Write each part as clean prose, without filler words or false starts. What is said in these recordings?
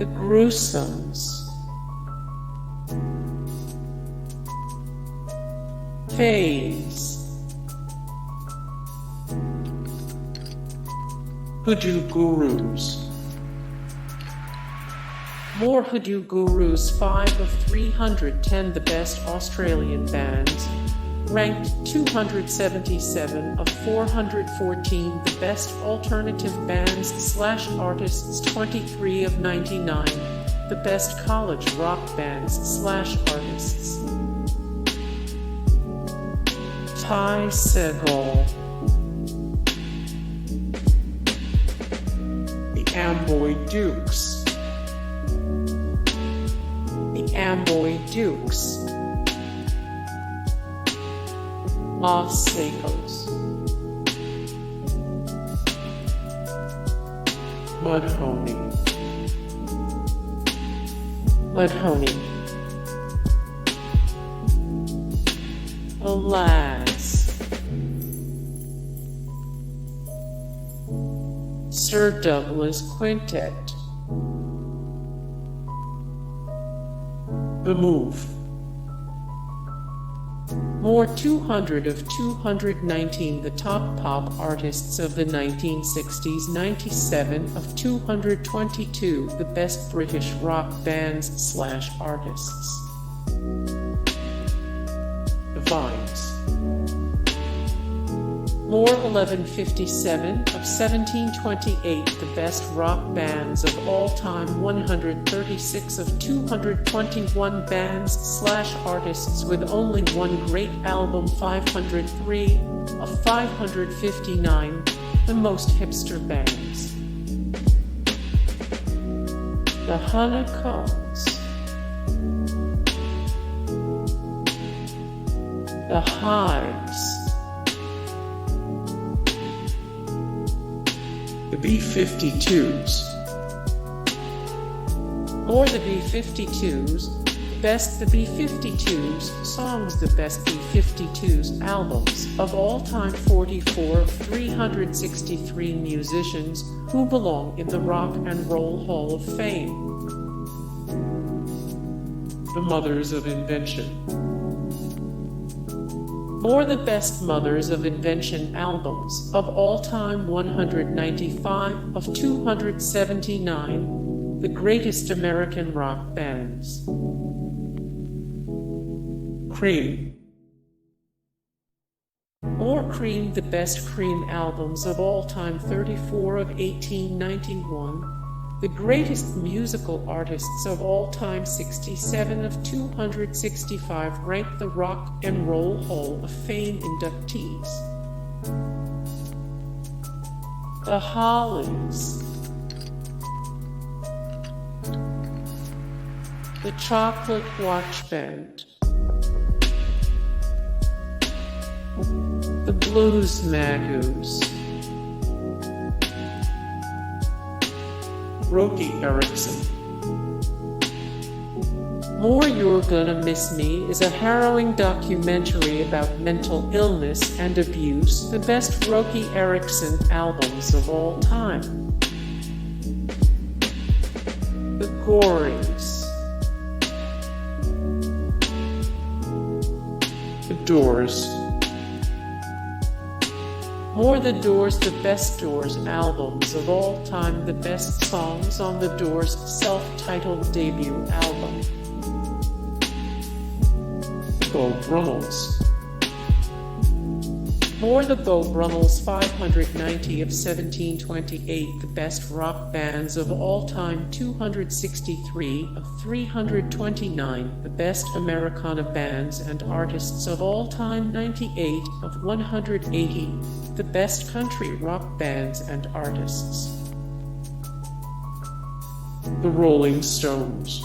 The Gruesomes. Hives. Hoodoo Gurus. More Hoodoo Gurus. 5 of 310 the best Australian bands. Ranked 277 of 414 the best alternative bands/artists. 23 of 99 the best college rock bands/artists. Segall. The Amboy Dukes. The Amboy Dukes. Saicos. Mudhoney. Alas. Sir Douglas Quintet. The Move. More 200 of 219 the top pop artists of the 1960s. 97 of 222 the best British rock bands/artists. The Vines. More 1157 of 1728 the best rock bands of all time. 136 of 221 bands/artists with only one great album. 503 of 559 the most hipster bands. The Honeycombs. The Hives. The B-52s. More the B-52s, best the B-52s songs. The best B-52s albums of all time. 44 of 363 musicians who belong in the Rock and Roll Hall of Fame. The Mothers of Invention. More the best Mothers of Invention albums of all time. 195 of 279 the greatest American rock bands. Cream. More Cream the best Cream albums of all time. 34 of 1891 the greatest musical artists of all time. 67 of 265 ranked the Rock and Roll Hall of Fame inductees. The Hollies. The Chocolate Watchband. The Blues Magoos. Roky Erickson. More You're Gonna Miss Me is a harrowing documentary about mental illness and abuse. The best Roky Erickson albums of all time. The Gories. The Doors. More the Doors the best Doors albums of all time. The best songs on the Doors' self-titled debut album. Beau Brummels. More the Beau Brummels. 590 of 1728 the best rock bands of all time. 263 of 329 the best Americana bands and artists of all time. 98 of 180 the best country rock bands and artists. The Rolling Stones.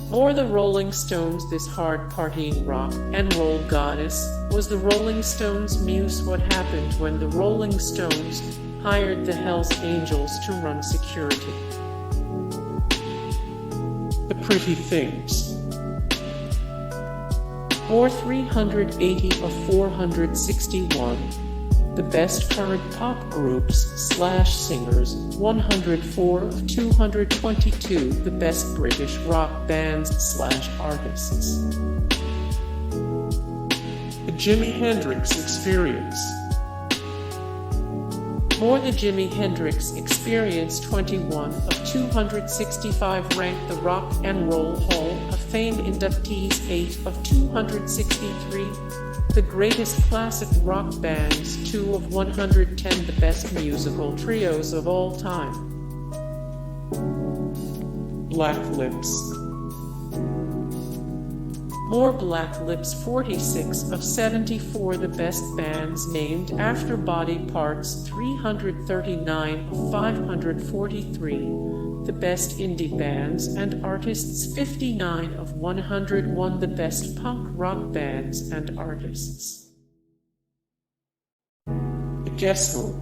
More the Rolling Stones. This hard partying rock and roll goddess was the Rolling Stones' muse. What happened when the Rolling Stones hired the Hells Angels to run security? The Pretty Things. More 380 of 461 The best current pop groups/singers, 104 of 222. The best British rock bands/artists. The Jimi Hendrix Experience. More the Jimi Hendrix Experience, 21 of 265 ranked the Rock and Roll Hall of Fame inductees, 8 of 263. The greatest classic rock bands, 2 of 110. The best musical trios of all time. Black Lips. More Black Lips, 46 of 74. The best bands named after body parts, 339 of 543. The best indie bands and artists, 59 of 101. The best punk rock bands and artists. The Guess Who.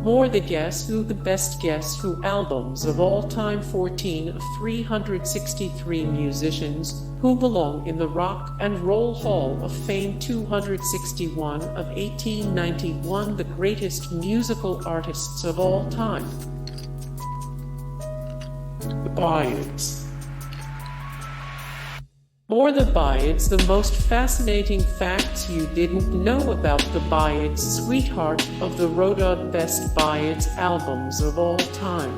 More the Guess Who, the best Guess Who albums of all time, 14 of 363 musicians who belong in the Rock and Roll Hall of Fame, 261 of 1891. The greatest musical artists of all time. The Byrds. More the Byrds, the most fascinating facts you didn't know about the Byrds. Sweetheart of the Road, best Byrds albums of all time.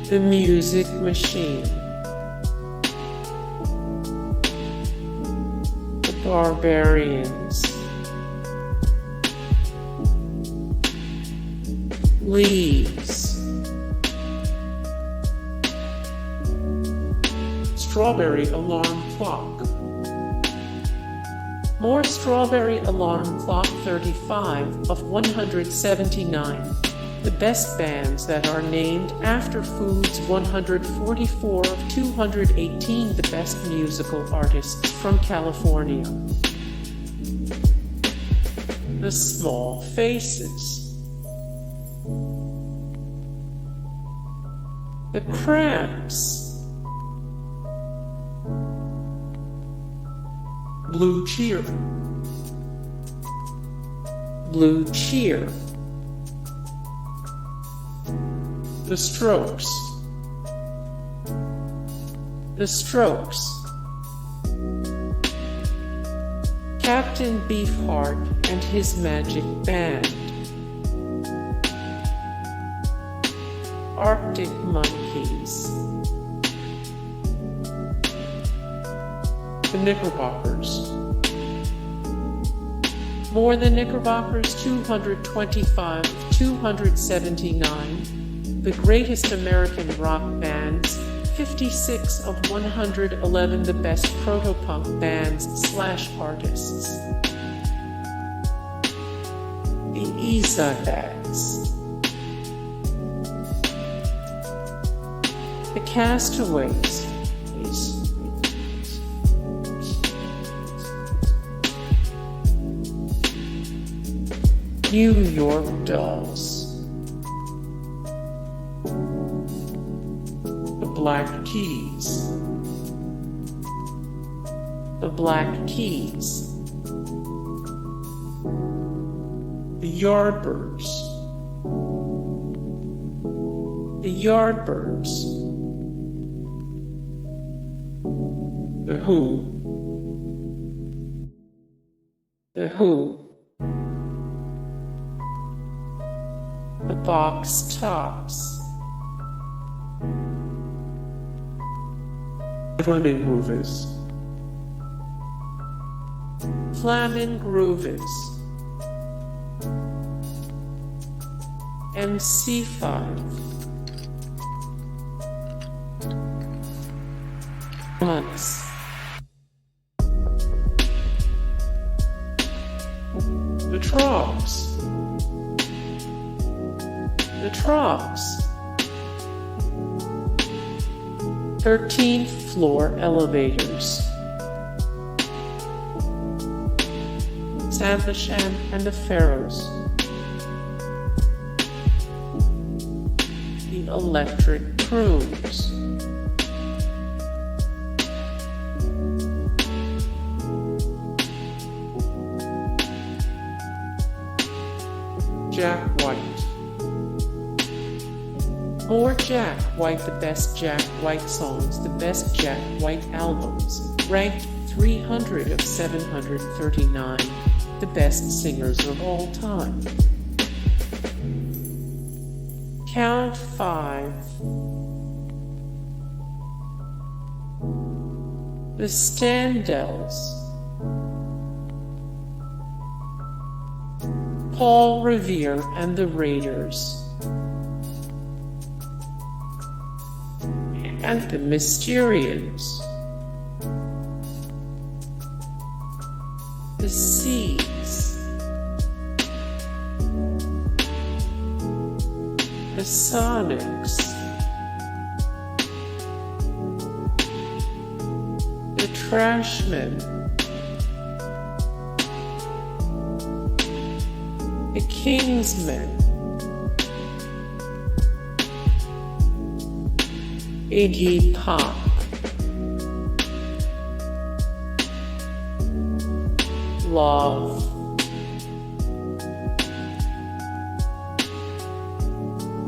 The Music Machine. The Barbarians. Leaves. Strawberry Alarm Clock. More Strawberry Alarm Clock, 35 of 179. The best bands that are named after foods, 144 of 218. The best musical artists from California. The Small Faces. The Cramps. Blue Cheer. Blue Cheer. The Strokes. The Strokes. Captain Beefheart and his Magic Band. Arctic Monkeys. The Knickerbockers. More the Knickerbockers, 225 of 279. The greatest American rock bands, 56 of 111. The best proto-punk bands/artists. The Easydads. The Castaways. New York Dolls. The Black Keys. The Black Keys. The Yardbirds. The Yardbirds. The Who. The Who. The Box Tops. Flamin Groovies. Flamin Groovies. MC5. Once. The Trogs. The Trogs. 13th Floor Elevators. Savasham and the Pharaohs. The Electric Prunes. Jack White. More Jack White, the best Jack White songs, the best Jack White albums, ranked 300 of 739, the best singers of all time. Count 5. The Standells. Paul Revere and the Raiders. And the Mysterians. The Seas. The Sonics. The Trashmen. The Kingsmen. Iggy Pop. Love.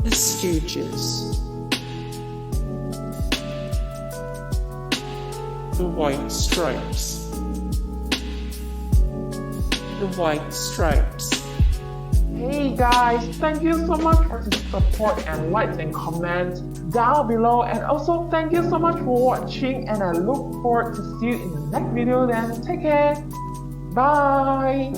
The Stooges. The White Stripes. The White Stripes. Hey guys, thank you so much for the support and likes and comments down below, and also thank you so much for watching, and I look forward to see you in the next video. Then take care, bye.